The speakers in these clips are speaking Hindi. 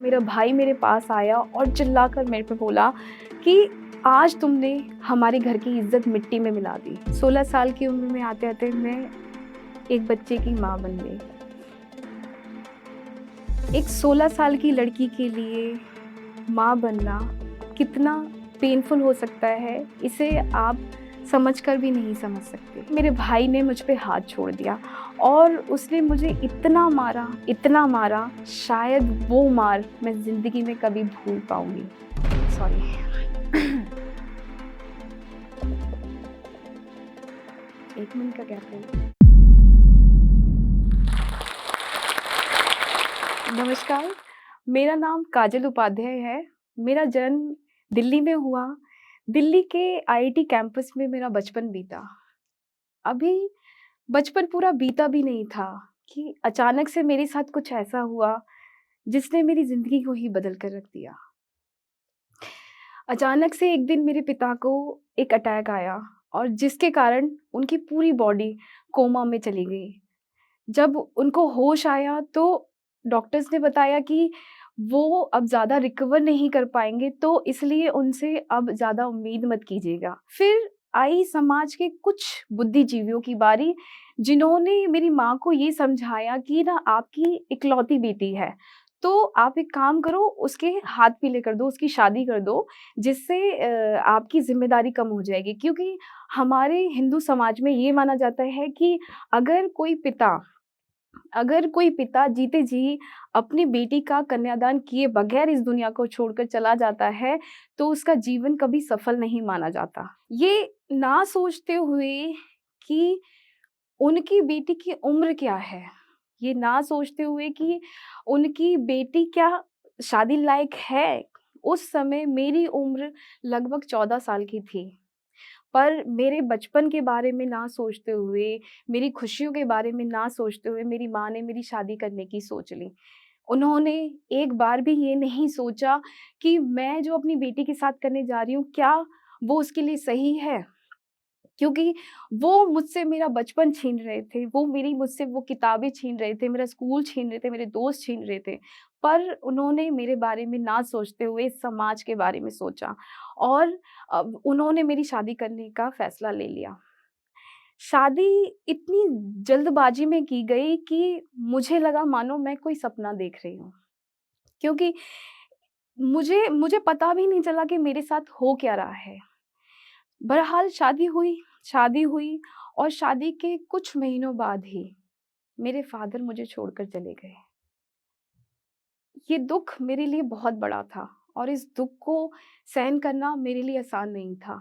मेरा भाई मेरे पास आया और चिल्लाकर मेरे पे बोला कि आज तुमने हमारे घर की इज्जत मिट्टी में मिला दी। 16 साल की उम्र में आते-आते मैं एक बच्चे की माँ बन गई। एक 16 साल की लड़की के लिए माँ बनना कितना पेनफुल हो सकता है, इसे आप समझकर भी नहीं समझ सकते। मेरे भाई ने मुझ पे हाथ छोड़ दिया और उसने मुझे इतना मारा, शायद वो मार मैं ज़िंदगी में कभी भूल पाऊँगी। सॉरी। 1 मिनट का गैप लें। नमस्कार, मेरा नाम काजल उपाध्याय है। मेरा जन्म दिल्ली में हुआ। दिल्ली के आईआईटी कैंपस में मेरा बचपन बीता। अभी बचपन पूरा बीता भी नहीं था कि अचानक से मेरे साथ कुछ ऐसा हुआ जिसने मेरी ज़िंदगी को ही बदल कर रख दिया। अचानक से एक दिन मेरे पिता को एक अटैक आया और जिसके कारण उनकी पूरी बॉडी कोमा में चली गई। जब उनको होश आया तो डॉक्टर्स ने बताया कि वो अब ज़्यादा रिकवर नहीं कर पाएँगे, तो इसलिए उनसे अब ज़्यादा उम्मीद मत कीजिएगा। फिर आई समाज के कुछ बुद्धिजीवियों की बारी, जिन्होंने मेरी माँ को ये समझाया कि ना आपकी इकलौती बेटी है, तो आप एक काम करो, उसके हाथ पीले कर दो, उसकी शादी कर दो, जिससे आपकी ज़िम्मेदारी कम हो जाएगी। क्योंकि हमारे हिंदू समाज में ये माना जाता है कि अगर कोई पिता अगर कोई पिता जीते जी अपनी बेटी का कन्यादान किए बगैर इस दुनिया को छोड़कर चला जाता है, तो उसका जीवन कभी सफल नहीं माना जाता। ये ना सोचते हुए कि उनकी बेटी की उम्र क्या है, ये ना सोचते हुए कि उनकी बेटी क्या शादी लायक है। उस समय मेरी उम्र लगभग 14 साल की थी। पर मेरे बचपन के बारे में ना सोचते हुए, मेरी खुशियों के बारे में ना सोचते हुए मेरी माँ ने मेरी शादी करने की सोच ली। उन्होंने एक बार भी ये नहीं सोचा कि मैं जो अपनी बेटी के साथ करने जा रही हूँ, क्या वो उसके लिए सही है? क्योंकि वो मुझसे मेरा बचपन छीन रहे थे, वो मेरी मुझसे वो किताबें छीन रहे थे, मेरा स्कूल छीन रहे थे, मेरे दोस्त छीन रहे थे। पर उन्होंने मेरे बारे में ना सोचते हुए समाज के बारे में सोचा और उन्होंने मेरी शादी करने का फैसला ले लिया। शादी इतनी जल्दबाजी में की गई कि मुझे लगा मानो मैं कोई सपना देख रही हूँ। क्योंकि मुझे मुझे पता भी नहीं चला कि मेरे साथ हो क्या रहा है। बहरहाल शादी हुई और शादी के कुछ महीनों बाद ही मेरे फादर मुझे छोड़कर चले गए। ये दुःख मेरे लिए बहुत बड़ा था और इस दुःख को सहन करना मेरे लिए आसान नहीं था।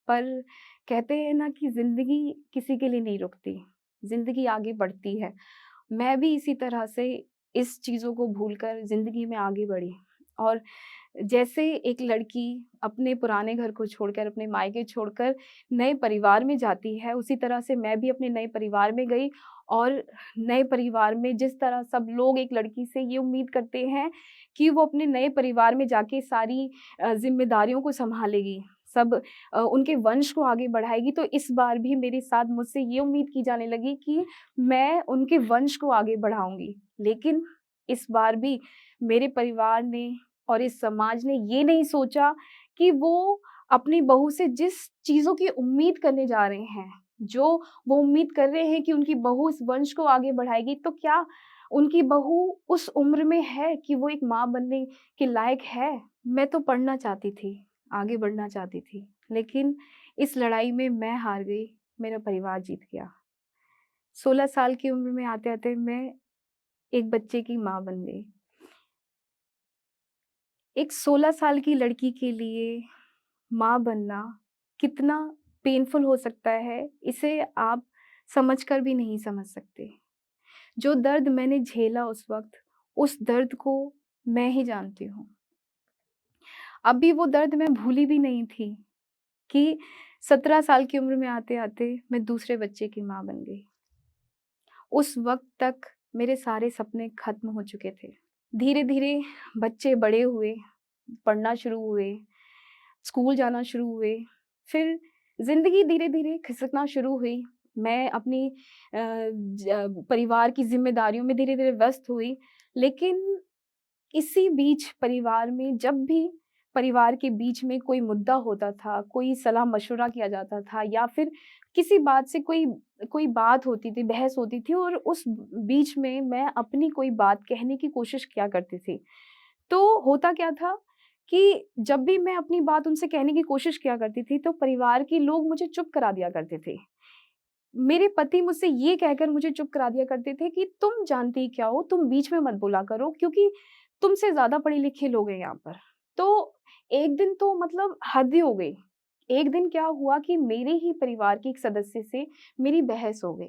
पर कहते हैं ना कि ज़िंदगी किसी के लिए नहीं रुकती, ज़िंदगी आगे बढ़ती है। मैं भी इसी तरह से इस चीज़ों को भूलकर ज़िंदगी में आगे बढ़ी और जैसे एक लड़की अपने पुराने घर को छोड़कर, अपने मायके छोड़कर नए परिवार में जाती है, उसी तरह से मैं भी अपने नए परिवार में गई और नए परिवार में जिस तरह सब लोग एक लड़की से ये उम्मीद करते हैं कि वो अपने नए परिवार में जाके सारी ज़िम्मेदारियों को सँभालेगी, उनके वंश को आगे बढ़ाएगी, तो इस बार भी मेरे साथ मुझसे ये उम्मीद की जाने लगी कि मैं उनके वंश को आगे बढ़ाऊँगी। लेकिन इस बार भी मेरे परिवार ने और इस समाज ने ये नहीं सोचा कि वो अपनी बहू से जिस चीज़ों की उम्मीद करने जा रहे हैं, जो वो उम्मीद कर रहे हैं कि उनकी बहू इस वंश को आगे बढ़ाएगी, तो क्या उनकी बहू उस उम्र में है कि वो एक माँ बनने के लायक है? मैं तो पढ़ना चाहती थी, आगे बढ़ना चाहती थी, लेकिन इस लड़ाई में मैं हार गई, मेरा परिवार जीत गया। 16 साल की उम्र में आते-आते मैं एक बच्चे की माँ बन गई। एक 16 साल की लड़की के लिए माँ बनना कितना पेनफुल हो सकता है, इसे आप समझकर भी नहीं समझ सकते। जो दर्द मैंने झेला उस वक़्त, उस दर्द को मैं ही जानती हूँ। अभी वो दर्द मैं भूली भी नहीं थी कि 17 साल की उम्र में आते-आते मैं दूसरे बच्चे की माँ बन गई। उस वक़्त तक मेरे सारे सपने ख़त्म हो चुके थे। धीरे-धीरे बच्चे बड़े हुए, पढ़ना शुरू हुए, स्कूल जाना शुरू हुए, फिर ज़िंदगी धीरे-धीरे खिसकना शुरू हुई। मैं अपनी परिवार की ज़िम्मेदारियों में धीरे-धीरे व्यस्त हुई, लेकिन इसी बीच परिवार में जब भी परिवार के बीच में कोई मुद्दा होता था, कोई सलाह-मशवरा किया जाता था या फिर किसी बात से कोई कोई बात होती थी, बहस होती थी और उस बीच में मैं अपनी कोई बात कहने की कोशिश किया करती थी। तो होता क्या था कि जब भी मैं अपनी बात उनसे कहने की कोशिश किया करती थी, तो परिवार के लोग मुझे चुप करा दिया करते थे। मेरे पति मुझसे ये कहकर मुझे चुप करा दिया करते थे कि तुम जानती क्या हो, तुम बीच में मत बोला करो क्योंकि तुमसे ज़्यादा पढ़े-लिखे लोग हैं यहाँ पर। तो एक दिन तो मतलब हद ही हो गई। एक दिन क्या हुआ कि मेरे ही परिवार के एक सदस्य से मेरी बहस हो गई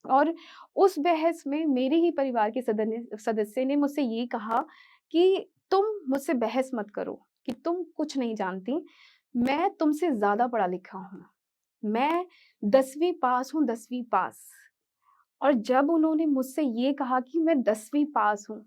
और उस बहस में मेरे ही परिवार के सदस्य ने मुझसे ये कहा कि तुम मुझसे बहस मत करो, कि तुम कुछ नहीं जानती, मैं तुमसे ज़्यादा पढ़ा-लिखा हूँ। मैं 10वीं पास हूँ, 10वीं पास। और जब उन्होंने मुझसे ये कहा कि मैं 10वीं पास हूँ,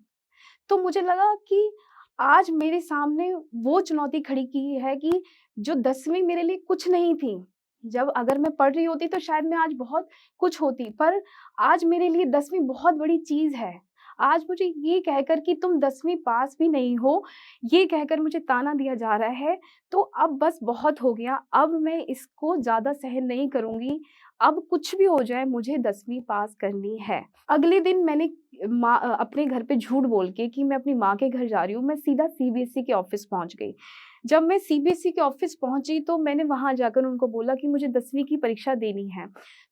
तो मुझे लगा कि आज मेरे सामने वो चुनौती खड़ी की है कि जो 10वीं मेरे लिए कुछ नहीं थी। जब अगर मैं पढ़ रही होती तो शायद मैं आज बहुत कुछ होती, पर आज मेरे लिए 10वीं बहुत बड़ी चीज़ है। आज मुझे ये कहकर कि तुम 10वीं पास भी नहीं हो, ये कहकर मुझे ताना दिया जा रहा है, तो अब बस बहुत हो गया, अब मैं इसको ज़्यादा सहन नहीं करूँगी। अब कुछ भी हो जाए मुझे 10वीं पास करनी है। अगले दिन मैंने अपने घर पे झूठ बोल के कि मैं अपनी माँ के घर जा रही हूँ, मैं सीधा सीबीएसई के ऑफ़िस पहुँच गई। जब मैं सीबीएसई के ऑफ़िस पहुँची तो मैंने वहाँ जाकर उनको बोला कि मुझे 10वीं की परीक्षा देनी है।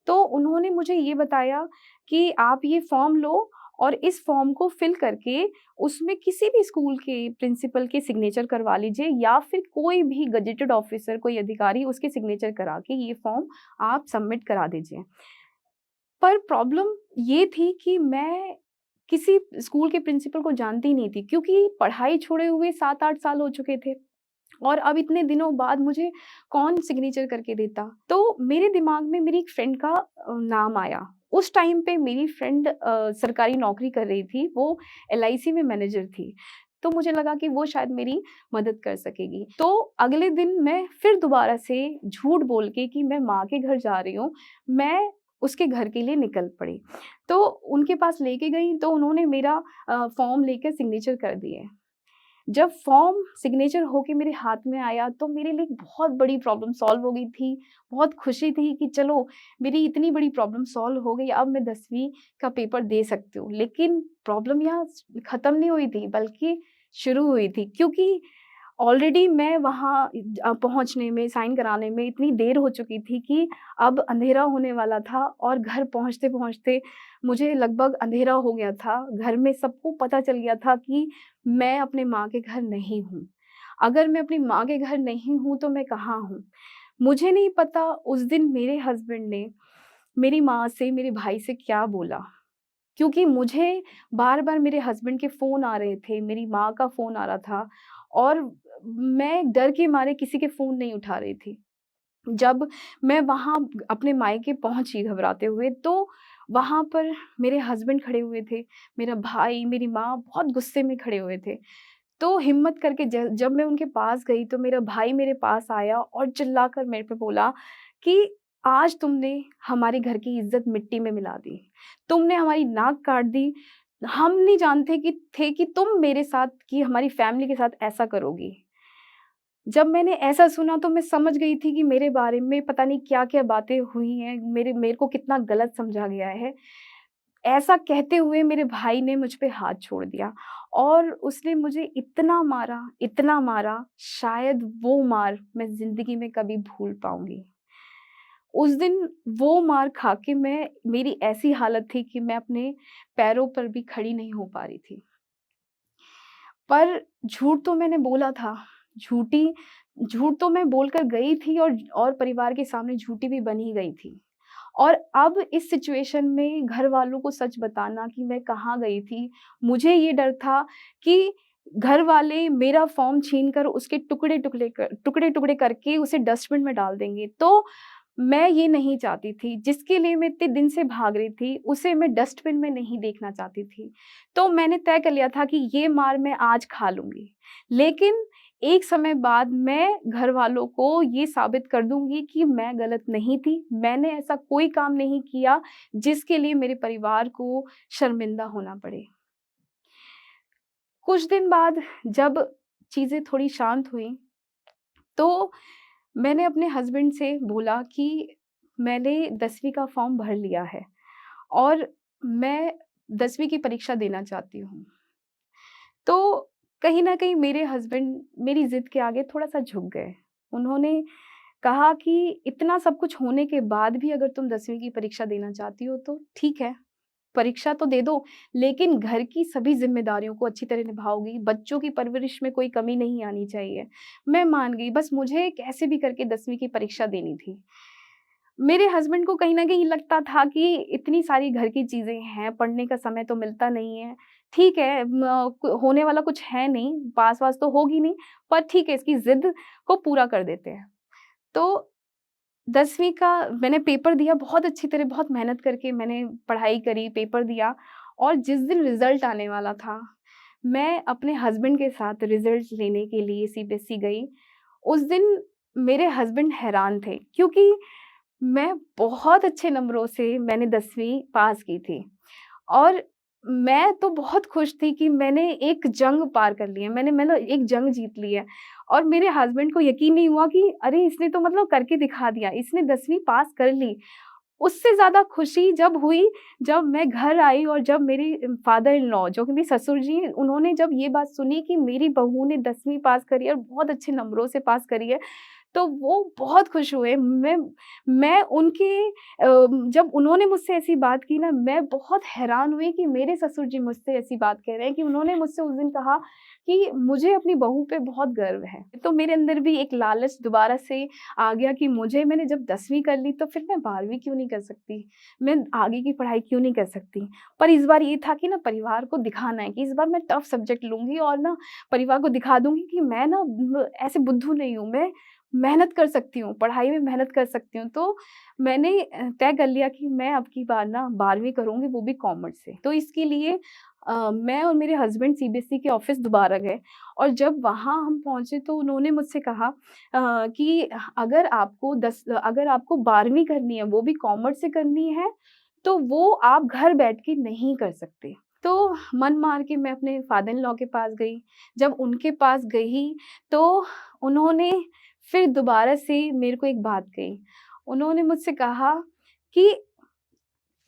तो उन्होंने मुझे ये बताया कि आप ये फ़ॉर्म लो और इस फ़ॉर्म को फ़िल करके उसमें किसी भी स्कूल के प्रिंसिपल के सिग्नेचर करवा लीजिए या फिर कोई भी गेज़ेटेड ऑफ़िसर, कोई अधिकारी उसके सिग्नेचर करा के ये फ़ॉर्म आप सबमिट करा दीजिए। पर प्रॉब्लम ये थी कि मैं किसी स्कूल के प्रिंसिपल को जानती नहीं थी क्योंकि पढ़ाई छोड़े हुए 7-8 साल हो चुके थे और अब इतने दिनों बाद मुझे कौन सिग्नेचर करके देता। तो मेरे दिमाग में मेरी एक फ्रेंड का नाम आया। उस टाइम पे मेरी फ्रेंड सरकारी नौकरी कर रही थी, वो एलआईसी में मैनेजर थी। तो मुझे लगा कि वो शायद मेरी मदद कर सकेगी। तो अगले दिन मैं फिर दोबारा से झूठ बोल के कि मैं माँ के घर जा रही हूँ, मैं उसके घर के लिए निकल पड़ी। तो उनके पास लेके गई तो उन्होंने मेरा फॉर्म लेकर सिग्नेचर कर दिए। जब फॉर्म सिग्नेचर होके मेरे हाथ में आया तो मेरे लिए एक बहुत बड़ी प्रॉब्लम सॉल्व हो गई थी। बहुत खुशी थी कि चलो मेरी इतनी बड़ी प्रॉब्लम सॉल्व हो गई, अब मैं 10वीं का पेपर दे सकती हूँ। लेकिन प्रॉब्लम यहाँ खत्म नहीं हुई थी बल्कि शुरू हुई थी क्योंकि ऑलरेडी मैं वहाँ पहुँचने में, साइन कराने में इतनी देर हो चुकी थी कि अब अंधेरा होने वाला था और घर पहुँचते-पहुँचते मुझे लगभग अंधेरा हो गया था। घर में सबको पता चल गया था कि मैं अपने माँ के घर नहीं हूँ। अगर मैं अपनी माँ के घर नहीं हूँ, तो मैं कहाँ हूँ? मुझे नहीं पता उस दिन मेरे हस्बैंड ने मेरी माँ से, मेरे भाई से क्या बोला? क्योंकि मुझे बार-बार मेरे हस्बैंड के फ़ोन आ रहे थे, मेरी माँ का फ़ोन आ रहा था और मैं डर के मारे किसी के फ़ोन नहीं उठा रही थी। जब मैं वहाँ अपने मायके पहुँची घबराते हुए, तो वहाँ पर मेरे हस्बैंड खड़े हुए थे, मेरा भाई, मेरी माँ बहुत गुस्से में खड़े हुए थे। तो हिम्मत करके जब मैं उनके पास गई तो मेरा भाई मेरे पास आया और चिल्लाकर मेरे पे बोला कि आज तुमने हमारे घर की इज़्ज़त मिट्टी में मिला दी। तुमने हमारी नाक काट दी। हम नहीं जानते कि तुम मेरे साथ कि हमारी फैमिली के साथ ऐसा करोगी। जब मैंने ऐसा सुना तो मैं समझ गई थी कि मेरे बारे में पता नहीं क्या-क्या बातें हुई हैं, मेरे को कितना गलत समझा गया है। ऐसा कहते हुए मेरे भाई ने मुझ पे हाथ छोड़ दिया और उसने मुझे इतना मारा, शायद वो मार मैं ज़िंदगी में कभी भूल पाऊँगी। उस दिन वो मार खा के मेरी ऐसी हालत थी कि मैं अपने पैरों पर भी खड़ी नहीं हो पा रही थी। पर झूठ तो मैंने बोला था, झूठी झूठ तो मैं बोलकर गई थी और परिवार के सामने झूठी भी बन ही गई थी। और अब इस सिचुएशन में घरवालों को सच बताना कि मैं कहाँ गई थी, मुझे ये डर था कि घरवाले मेरा फ़ॉर्म छीन कर उसके टुकड़े-टुकड़े करके उसे डस्टबिन में डाल देंगे। तो मैं ये नहीं चाहती थी, जिसके लिए मैं इतने दिन से भाग रही थी, उसे मैं डस्टबिन में नहीं देखना चाहती थी। तो मैंने तय कर लिया था कि ये मार मैं आज खा लूँगी। लेकिन एक समय बाद मैं घरवालों को ये साबित कर दूँगी कि मैं गलत नहीं थी। मैंने ऐसा कोई काम नहीं किया, जिसके लिए मेरे परिवार को शर्मिंदा होना पड़े। कुछ दिन बाद जब चीज़ें थोड़ी शांत हुई, तो मैंने अपने हस्बैंड से बोला कि मैंने 10वीं का फॉर्म भर लिया है और मैं 10वीं की परीक्षा देना चाहती हूँ। तो कहीं न कहीं मेरे हस्बैंड मेरी ज़िद के आगे थोड़ा-सा झुक गए। उन्होंने कहा कि इतना सब कुछ होने के बाद भी अगर तुम 10वीं की परीक्षा देना चाहती हो तो ठीक है, परीक्षा तो दे दो, लेकिन घर की सभी ज़िम्मेदारियों को अच्छी तरह निभाओगी, बच्चों की परवरिश में कोई कमी नहीं आनी चाहिए। मैं मान गई, बस मुझे कैसे भी करके 10वीं की परीक्षा देनी थी। मेरे हस्बैंड को कहीं न कहीं लगता था कि इतनी सारी घर की चीज़ें हैं, पढ़ने का समय तो मिलता नहीं है। ठीक है, होने वाला कुछ है नहीं, पास-वास तो होगी नहीं, पर ठीक है, इसकी ज़िद को पूरा कर देते हैं। तो 10वीं का मैंने पेपर दिया बहुत अच्छी तरह, बहुत मेहनत करके मैंने पढ़ाई करी, पेपर दिया और जिस दिन रिज़ल्ट आने वाला था, मैं अपने हस्बैंड के साथ रिज़ल्ट लेने के लिए सीबीएसई गई। उस दिन मेरे हस्बैंड हैरान थे क्योंकि मैं बहुत अच्छे नंबरों से मैंने 10वीं पास की थी और मैं तो बहुत खुश थी कि मैंने एक जंग पार कर ली है, मैंने मतलब एक जंग जीत ली है और मेरे हस्बैंड को यकीन नहीं हुआ कि अरे! इसने तो मतलब करके दिखा दिया, इसने 10वीं पास कर ली। उससे ज़्यादा खुशी जब हुई, जब मैं घर आई और जब मेरे फादर इन लॉ जो कि मेरे ससुर जी, उन्होंने जब ये बात सुनी कि मेरी बहू ने 10वीं पास करी है और बहुत अच्छे नंबरों से पास करी है, तो वो बहुत खुश हुए। मैं उनके जब उन्होंने मुझसे ऐसी बात की ना, मैं बहुत हैरान हुई कि मेरे ससुर जी मुझसे ऐसी बात कह रहे हैं कि उन्होंने मुझसे उस दिन कहा कि मुझे अपनी बहू पे बहुत गर्व है। तो मेरे अंदर भी एक लालच दोबारा से आ गया कि मैंने जब 10वीं कर ली तो फिर मैं 12वीं क्यों नहीं कर सकती? मैं आगे की पढ़ाई क्यों नहीं कर सकती? पर इस बार ये था कि ना परिवार को दिखाना है कि इस बार मैं टफ सब्जेक्ट लूँगी और ना परिवार को दिखा दूँगी कि मैं ना ऐसे बुद्धू नहीं हूँ, मैं मेहनत कर सकती हूँ, पढ़ाई में मेहनत कर सकती हूँ। तो मैंने तय कर लिया कि मैं अब की बार ना 12वीं करूँगी, वो भी कॉमर्स से। तो इसके लिए मैं और मेरे हस्बैंड सीबीएसई के ऑफ़िस दोबारा गए और जब वहाँ हम पहुँचे तो उन्होंने मुझसे कहा कि अगर आपको 12वीं करनी है, वो भी कॉमर्स से करनी है, तो वो आप घर बैठ के नहीं कर सकते। तो मन मार के मैं अपने फादर इन लॉ के पास गई। जब उनके पास गई, तो उन्होंने फिर दोबारा से मेरे को एक बात कही। उन्होंने मुझसे कहा कि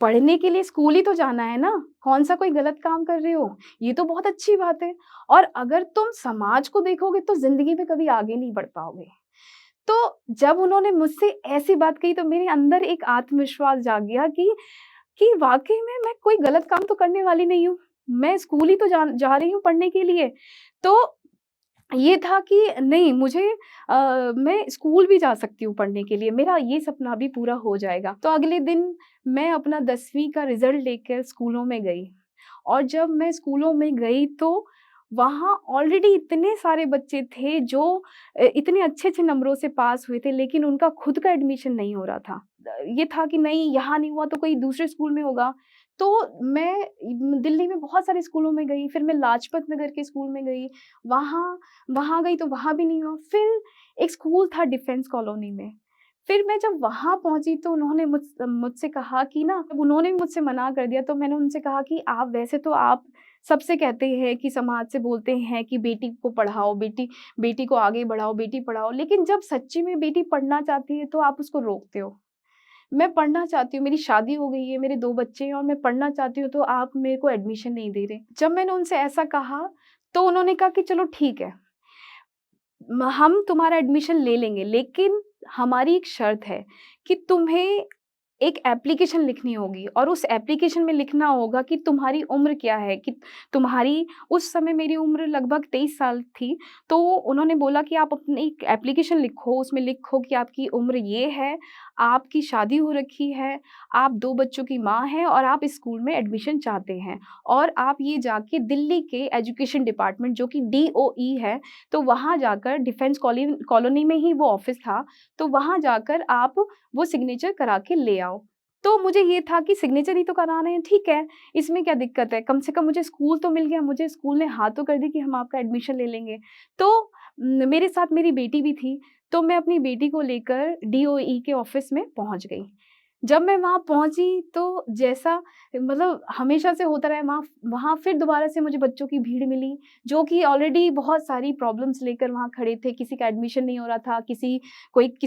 पढ़ने के लिए स्कूल ही तो जाना है ना, कौन-सा कोई गलत काम कर रहे हो? ये तो बहुत अच्छी बात है और अगर तुम समाज को देखोगे तो ज़िंदगी में कभी आगे नहीं बढ़ पाओगे। तो जब उन्होंने मुझसे ऐसी बात कही तो मेरे अंदर एक आत्मविश्वास जाग गया कि वाक़ई में मैं कोई गलत काम तो करने वाली नहीं हूँ। मैं स्कूल ही तो जा रही हूँ पढ़ने के लिए। तो ये था कि नहीं, मैं स्कूल भी जा सकती हूँ पढ़ने के लिए, मेरा ये सपना भी पूरा हो जाएगा। तो अगले दिन मैं अपना 10वीं का रिज़ल्ट लेकर स्कूलों में गई और जब मैं स्कूलों में गई तो वहाँ ऑलरेडी इतने सारे बच्चे थे जो इतने अच्छे-अच्छे नंबरों से पास हुए थे, लेकिन उनका खुद का एडमिशन नहीं हो रहा था। ये था कि नहीं, यहाँ नहीं हुआ तो कोई दूसरे स्कूल में होगा। तो मैं दिल्ली में बहुत सारे स्कूलों में गई, फिर मैं लाजपत नगर के स्कूल में गई, वहाँ वहाँ गई तो वहाँ भी नहीं हुआ। फिर एक स्कूल था डिफेंस कॉलोनी में, फिर मैं जब वहाँ पहुँची तो उन्होंने मुझसे कहा कि ना, जब उन्होंने भी मुझसे मना कर दिया तो मैंने उनसे कहा कि आप सबसे कहते हैं कि समाज से बोलते हैं कि बेटी को पढ़ाओ, बेटी बेटी को आगे बढ़ाओ, बेटी पढ़ाओ, लेकिन जब सच्ची में बेटी पढ़ना चाहती है तो आप उसको रोकते हो। मैं पढ़ना चाहती हूँ, मेरी शादी हो गई है, मेरे 2 बच्चे हैं और मैं पढ़ना चाहती हूँ तो आप मेरे को एडमिशन नहीं दे रहे। जब मैंने उनसे ऐसा कहा तो उन्होंने कहा कि चलो ठीक है, हम तुम्हारा एडमिशन ले लेंगे, लेकिन हमारी एक शर्त है कि तुम्हें एक एप्लीकेशन लिखनी होगी और उस एप्लीकेशन में लिखना होगा कि तुम्हारी उम्र क्या है, कि तुम्हारी उस समय मेरी उम्र लगभग 23 साल थी। तो उन्होंने बोला कि आप अपनी एक एप्लीकेशन लिखो, उसमें लिखो कि आपकी उम्र ये है, आपकी शादी हो रखी है, आप 2 बच्चों की माँ हैं और आप इस स्कूल में एडमिशन चाहते हैं और आप ये जाके दिल्ली के एजुकेशन डिपार्टमेंट जो कि डीओई है, तो वहाँ जाकर डिफेंस कॉलोनी में ही वो ऑफ़िस था, तो वहाँ जाकर आप वो सिग्नेचर करा के ले आओ। तो मुझे ये था कि सिग्नेचर ही तो कराना है, ठीक है, इसमें क्या दिक्कत है? कम से कम मुझे स्कूल तो मिल गया, मुझे स्कूल ने हाँ तो कर दी कि हम आपका एडमिशन ले लेंगे। तो मेरे साथ मेरी बेटी भी थी, तो मैं अपनी बेटी को लेकर डीओई के ऑफ़िस में पहुँच गई। जब मैं वहाँ पहुँची तो जैसा मतलब हमेशा से होता रहा है वहाँ वहाँ फिर दोबारा से मुझे बच्चों की भीड़ मिली, जो कि ऑलरेडी बहुत सारी प्रॉब्लम्स लेकर वहाँ खड़े थे। किसी का एडमिशन नहीं हो रहा था, किसी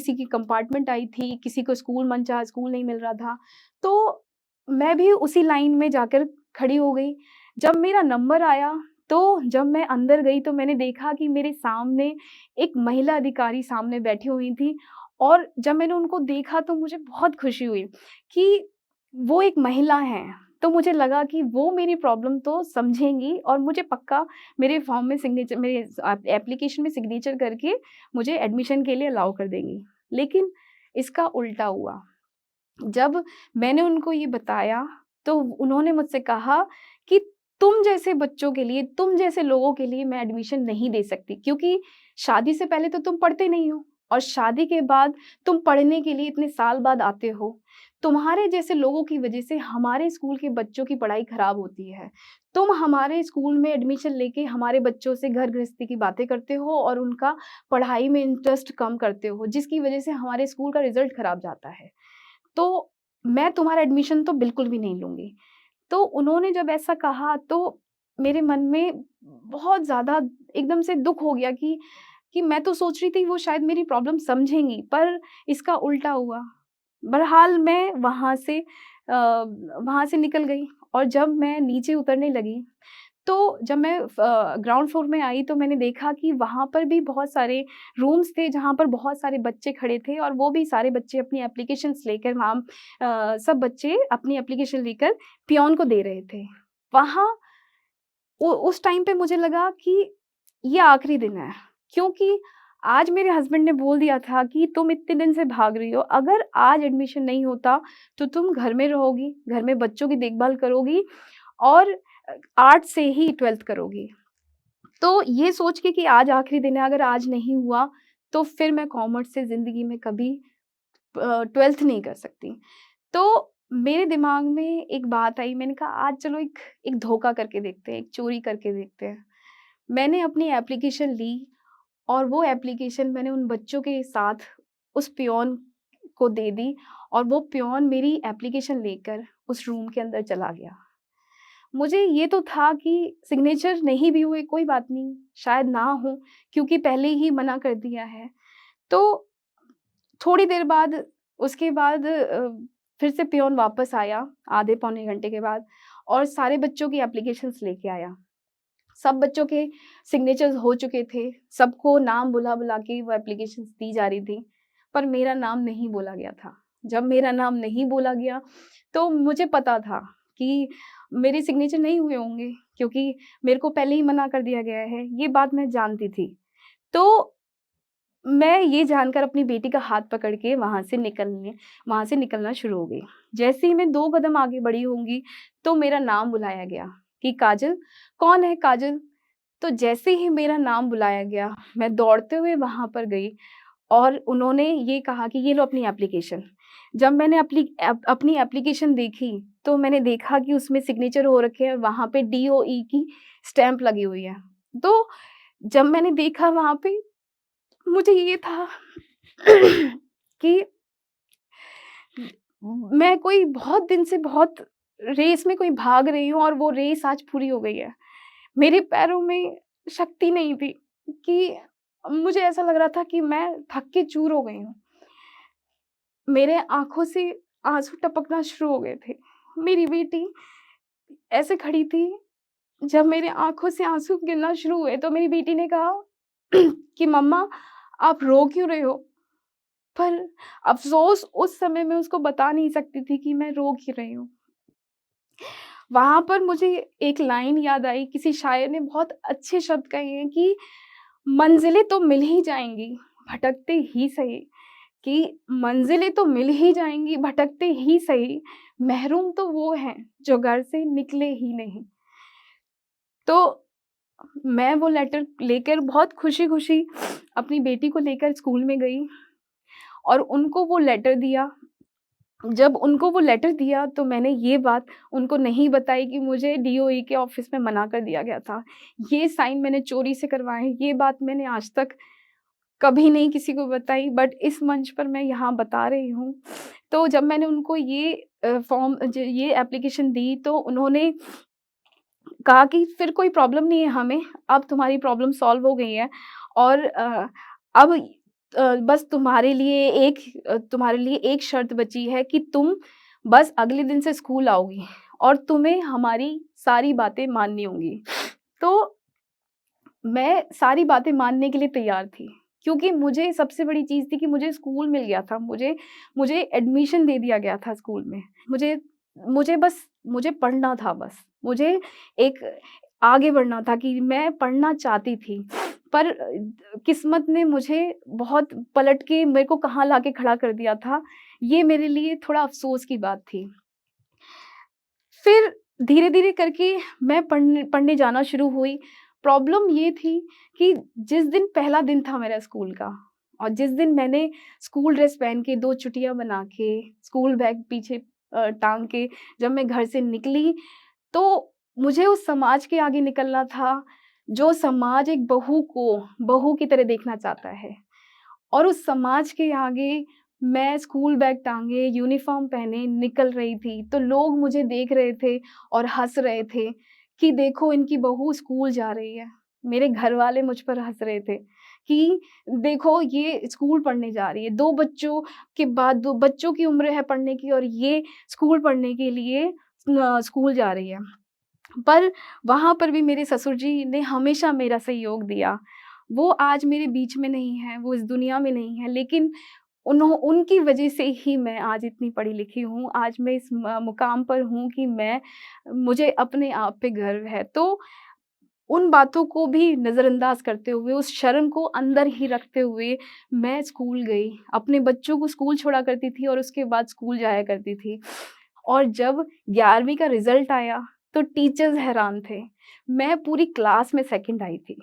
की कंपार्टमेंट आई थी, किसी को स्कूल मनचाहा स्कूल नहीं मिल रहा था। तो मैं भी उसी लाइन में जाकर खड़ी हो गई। जब मेरा नंबर आया, तो जब मैं अंदर गई तो मैंने देखा कि मेरे सामने एक महिला अधिकारी सामने बैठी हुई थी और जब मैंने उनको देखा तो मुझे बहुत खुशी हुई कि वो एक महिला हैं। तो मुझे लगा कि वो मेरी प्रॉब्लम तो समझेंगी और मुझे पक्का मेरे फॉर्म में सिग्नेचर मेरे एप्लीकेशन में सिग्नेचर करके मुझे एडमिशन के लिए अलाउ कर देंगी। लेकिन इसका उल्टा हुआ। जब मैंने उनको ये बताया, तो उन्होंने मुझसे कहा कि तुम जैसे बच्चों के लिए, तुम जैसे लोगों के लिए मैं एडमिशन नहीं दे सकती क्योंकि शादी से पहले तो तुम पढ़ते नहीं हो और शादी के बाद तुम पढ़ने के लिए इतने साल बाद आते हो। तुम्हारे जैसे लोगों की वजह से हमारे स्कूल के बच्चों की पढ़ाई खराब होती है। तुम हमारे स्कूल में एडमिशन लेके हमारे बच्चों से घर गृहस्थी की बातें करते हो और उनका पढ़ाई में इंटरेस्ट कम करते हो, जिसकी वजह से हमारे स्कूल का रिज़ल्ट खराब जाता है। तो मैं तुम्हारा एडमिशन तो बिल्कुल भी नहीं लूँगी। तो उन्होंने जब ऐसा कहा तो मेरे मन में बहुत ज़्यादा एकदम से दुःख हो गया कि मैं तो सोच रही थी वो शायद मेरी प्रॉब्लम समझेंगी, पर इसका उल्टा हुआ। बहरहाल मैं वहाँ से निकल गई और जब मैं नीचे उतरने लगी, तो जब मैं ग्राउंड फ्लोर में आई तो मैंने देखा कि वहाँ पर भी बहुत सारे रूम्स थे जहाँ पर बहुत सारे बच्चे खड़े थे और वो भी सारे बच्चे अपनी एप्लीकेशंस लेकर वहाँ सब बच्चे अपनी एप्लीकेशन लेकर पियोन को दे रहे थे। वहाँ उ उस टाइम पे मुझे लगा कि ये आखिरी दिन है, क्योंकि आज मेरे हस्बैंड ने बोल दिया था कि तुम इतने दिन से भाग रही हो, अगर आज एडमिशन नहीं होता तो तुम घर में रहोगी, घर में बच्चों की देखभाल करोगी और आर्ट्स से ही 12th करोगी। तो ये सोच के कि आज आखिरी दिन है, अगर आज नहीं हुआ, तो फिर मैं कॉमर्स से ज़िंदगी में कभी 12th नहीं कर सकती। तो मेरे दिमाग में एक बात आई, मैंने कहा आज चलो एक एक धोखा करके देखते हैं, एक चोरी करके देखते हैं। मैंने अपनी एप्लीकेशन ली और वो एप्लीकेशन मैंने उन बच्चों के साथ उस पियोन को दे दी और वो पियोन मेरी एप्लीकेशन लेकर उस रूम के अंदर चला गया। मुझे ये तो था कि सिग्नेचर नहीं भी हुए कोई बात नहीं, शायद ना हो क्योंकि पहले ही मना कर दिया है। तो थोड़ी देर बाद उसके बाद फिर से पियोन वापस आया आधे पौने घंटे के बाद और सारे बच्चों की एप्लीकेशंस लेके आया। सब बच्चों के सिग्नेचर्स हो चुके थे, सबको नाम बुला-बुला के वो एप्लीकेशंस दी जा रही थी, पर मेरा नाम नहीं बोला गया था। जब मेरा नाम नहीं बोला गया, तो मुझे पता था कि मेरे सिग्नेचर नहीं हुए होंगे क्योंकि मेरे को पहले ही मना कर दिया गया है, ये बात मैं जानती थी। तो मैं ये जानकर अपनी बेटी का हाथ पकड़ के वहाँ से निकलना शुरू हो गई। जैसे ही मैं 2 कदम आगे बढ़ी होंगी, तो मेरा नाम बुलाया गया कि काजल, कौन है काजल? तो जैसे ही मेरा नाम बुलाया गया, मैं दौड़ते हुए वहाँ पर गई और उन्होंने ये कहा कि ये लो अपनी एप्लीकेशन। जब मैंने अपनी एप्लीकेशन देखी, तो मैंने देखा कि उसमें सिग्नेचर हो रखे हैं, वहाँ पे डीओई की स्टैम्प लगी हुई है। तो जब मैंने देखा वहाँ पे, मुझे ये था कि मैं कोई बहुत दिन से बहुत रेस में कोई भाग रही हूँ और वो रेस आज पूरी हो गई है। मेरे पैरों में शक्ति नहीं थी कि मुझे ऐसा लग रहा था कि मैं थक के चूर हो गई हूँ। मेरे आँखों से आँसू टपकना शुरू हो गए थे। मेरी बेटी ऐसे खड़ी थी, जब मेरे आँखों से आँसू गिरना शुरू हुए तो मेरी बेटी ने कहा कि मम्मा आप रो क्यों रहे हो? पर अफ़सोस उस समय मैं उसको बता नहीं सकती थी कि मैं रो क्यों रही हूँ। वहाँ पर मुझे एक लाइन याद आई, किसी शायर ने बहुत अच्छे शब्द कहे हैं कि मंज़िलें तो मिल ही जाएँगी, भटकते ही सही, कि मंज़िलें तो मिल ही जाएँगी, भटकते ही सही, महरूम तो वो हैं जो घर से निकले ही नहीं। तो मैं वो लेटर लेकर बहुत खुशी-खुशी अपनी बेटी को लेकर स्कूल में गई और उनको वो लेटर दिया। जब उनको वो लेटर दिया तो मैंने ये बात उनको नहीं बताई कि मुझे डीओई के ऑफ़िस में मना कर दिया गया था। ये साइन मैंने चोरी से करवाए हैं, ये बात मैंने आज तक कभी नहीं किसी को बताई, बट इस मंच पर मैं यहाँ बता रही हूँ। तो जब मैंने उनको ये ये एप्लीकेशन दी तो उन्होंने कहा कि फिर कोई प्रॉब्लम नहीं है हमें, अब तुम्हारी प्रॉब्लम सॉल्व हो गई है और अब बस तुम्हारे लिए एक शर्त बची है कि तुम बस अगले दिन से स्कूल आओगी और तुम्हें हमारी सारी बातें माननी होंगी। तो मैं सारी बातें मानने के लिए तैयार थी, क्योंकि मुझे सबसे बड़ी चीज़ थी कि मुझे स्कूल मिल गया था, मुझे एडमिशन दे दिया गया था स्कूल में। मुझे मुझे पढ़ना था बस, मुझे एक आगे बढ़ना था कि मैं पढ़ना चाहती थी। पर किस्मत ने मुझे बहुत पलट के मेरे को कहाँ लाके खड़ा कर दिया था, ये मेरे लिए थोड़ा अफ़सोस की बात थी। फिर धीरे-धीरे करके मैं पढ़ने जाना शुरू हुई। प्रॉब्लम ये थी कि जिस दिन पहला दिन था मेरा स्कूल का और जिस दिन मैंने स्कूल ड्रेस पहन के 2 चुटिया बना के, स्कूल बैग पीछे टाँग के जब मैं घर से निकली, तो मुझे उस समाज के आगे निकलना था, जो समाज एक बहू को बहू की तरह देखना चाहता है। और उस समाज के आगे मैं स्कूल बैग टाँगे, यूनिफ़ॉर्म पहने निकल रही थी, तो लोग मुझे देख रहे थे और हँस रहे थे कि देखो इनकी बहू स्कूल जा रही है। मेरे घरवाले मुझ पर हँस रहे थे कि देखो ये स्कूल पढ़ने जा रही है। 2 बच्चों के बाद 2 बच्चों की उम्र है पढ़ने की और ये स्कूल पढ़ने के लिए स्कूल जा रही है। पर वहाँ पर भी मेरे ससुर जी ने हमेशा मेरा सहयोग दिया। वो आज मेरे बीच में नहीं हैं, वो इस दुनिया में नहीं हैं, लेकिन उनकी वजह से ही मैं आज इतनी पढ़ी-लिखी हूँ। आज मैं इस मुकाम पर हूँ कि मुझे अपने आप पे गर्व है। तो उन बातों को भी नज़रअंदाज़ करते हुए, उस शर्म को अंदर ही रखते हुए मैं स्कूल गई। अपने बच्चों को स्कूल छोड़ा करती थी और उसके बाद स्कूल जाया करती थी। और जब 11वीं का रिज़ल्ट आया, तो टीचर्स हैरान थे। मैं पूरी क्लास में सेकंड आई थी।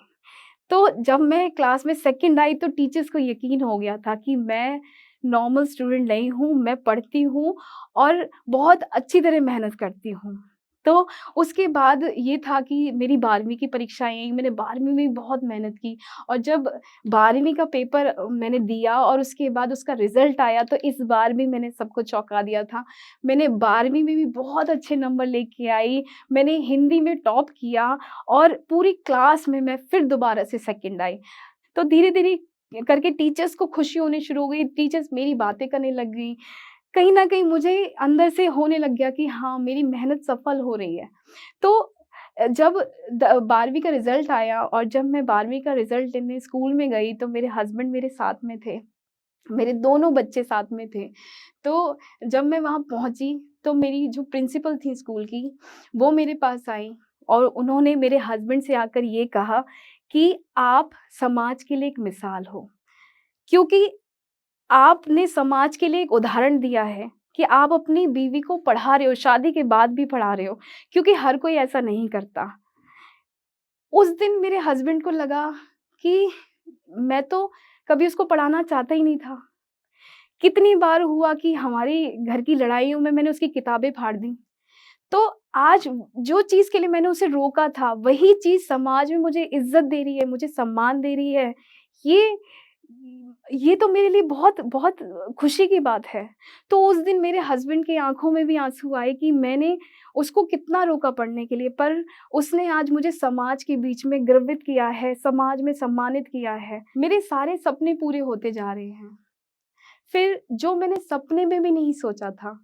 तो जब मैं क्लास में सेकंड आई तो टीचर्स को यकीन हो गया था कि मैं नॉर्मल स्टूडेंट नहीं हूँ, मैं पढ़ती हूँ और बहुत अच्छी तरह मेहनत करती हूँ। तो उसके बाद ये था कि मेरी 12वीं की परीक्षाएँ आई, मैंने 12वीं में बहुत मेहनत की और जब 12वीं का पेपर मैंने दिया और उसके बाद उसका रिज़ल्ट आया तो इस बार भी मैंने सबको चौंका दिया था। मैंने 12वीं में भी बहुत अच्छे नंबर लेके आई, मैंने हिंदी में टॉप किया और पूरी क्लास में मैं फिर दोबारा से सेकंड आई। तो धीरे-धीरे करके टीचर्स को खुशी होनी शुरू हो गई, टीचर्स मेरी बातें करने लग गईं। कहीं न कहीं मुझे अंदर से होने लग गया कि हाँ, मेरी मेहनत सफल हो रही है। तो जब 12वीं का रिज़ल्ट आया और जब मैं 12वीं का रिज़ल्ट लेने स्कूल में गई, तो मेरे हस्बैंड मेरे साथ में थे। मेरे दोनों बच्चे साथ में थे। तो जब मैं वहाँ पहुँची, तो मेरी जो प्रिंसिपल थी स्कूल की, वो मेरे पास आईं और उन्होंने मेरे हस्बैंड से आकर ये कहा कि आप समाज के लिए एक मिसाल हो। क्योंकि आपने समाज के लिए एक उदाहरण दिया है कि आप अपनी बीवी को पढ़ा रहे हो, शादी के बाद भी पढ़ा रहे हो, क्योंकि हर कोई ऐसा नहीं करता। उस दिन मेरे हस्बैंड को लगा कि मैं तो कभी उसको पढ़ाना चाहता ही नहीं था। कितनी बार हुआ कि हमारी घर की लड़ाइयों में मैंने उसकी किताबें फाड़ दी। तो आज जो चीज़ के लिए मैंने उसे रोका था, वही चीज़ समाज में मुझे इज़्ज़त दे रही है, मुझे सम्मान दे रही है। ये ये तो मेरे लिए बहुत बहुत खुशी की बात है। तो उस दिन मेरे हस्बैंड की आँखों में भी आँसू आए कि मैंने उसको कितना रोका पढ़ने के लिए, पर उसने आज मुझे समाज के बीच में गर्वित किया है, समाज में सम्मानित किया है। मेरे सारे सपने पूरे होते जा रहे हैं। फिर जो मैंने सपने में भी नहीं सोचा था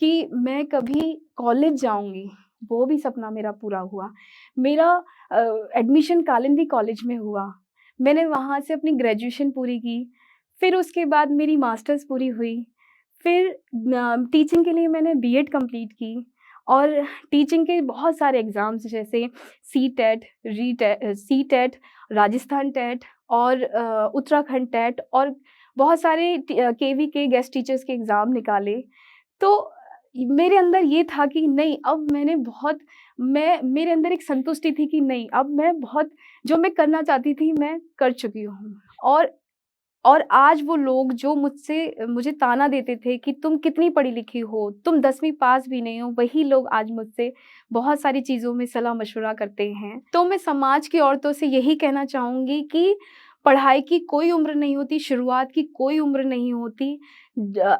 कि मैं कभी कॉलेज जाऊँगी, वो भी सपना मेरा पूरा हुआ। मेरा अ, एडमिशन कालिंदी कॉलेज में हुआ। मैंने वहाँ से अपनी ग्रेजुएशन पूरी की, फिर उसके बाद मेरी मास्टर्स पूरी हुई। फिर टीचिंग के लिए मैंने बीएड कंप्लीट की और टीचिंग के बहुत सारे एग्ज़ाम्स जैसे सीटेट, सीटेट, राजस्थान टेट और उत्तराखंड टेट और बहुत सारे केवी के गेस्ट टीचर्स के एग्ज़ाम निकाले। तो मेरे अंदर ये था कि नहीं अब मैंने बहुत मैं मेरे अंदर एक संतुष्टि थी कि नहीं अब मैं बहुत जो मैं करना चाहती थी मैं कर चुकी हूँ। और और आज वो लोग जो मुझे ताना देते थे कि तुम कितनी पढ़ी-लिखी हो, तुम 10वीं पास भी नहीं हो, वही लोग आज मुझसे बहुत सारी चीज़ों में सलाह-मशवरा करते हैं। तो मैं समाज की औरतों से यही कहना चाहूँगी कि पढ़ाई की कोई उम्र नहीं होती, शुरुआत की कोई उम्र नहीं होती।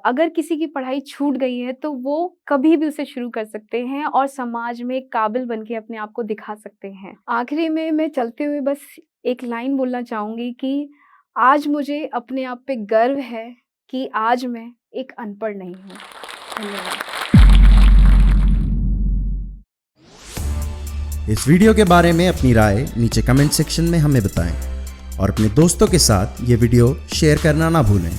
अगर किसी की पढ़ाई छूट गई है तो वो कभी भी उसे शुरू कर सकते हैं और समाज में एक काबिल बन के अपने आप को दिखा सकते हैं। आखिरी में मैं चलते हुए बस एक लाइन बोलना चाहूँगी कि आज मुझे अपने आप पे गर्व है कि आज मैं एक अनपढ़ नहीं हूँ। धन्यवाद। इस वीडियो के बारे में अपनी राय नीचे कमेंट सेक्शन में हमें बताएं और अपने दोस्तों के साथ ये वीडियो शेयर करना ना भूलें।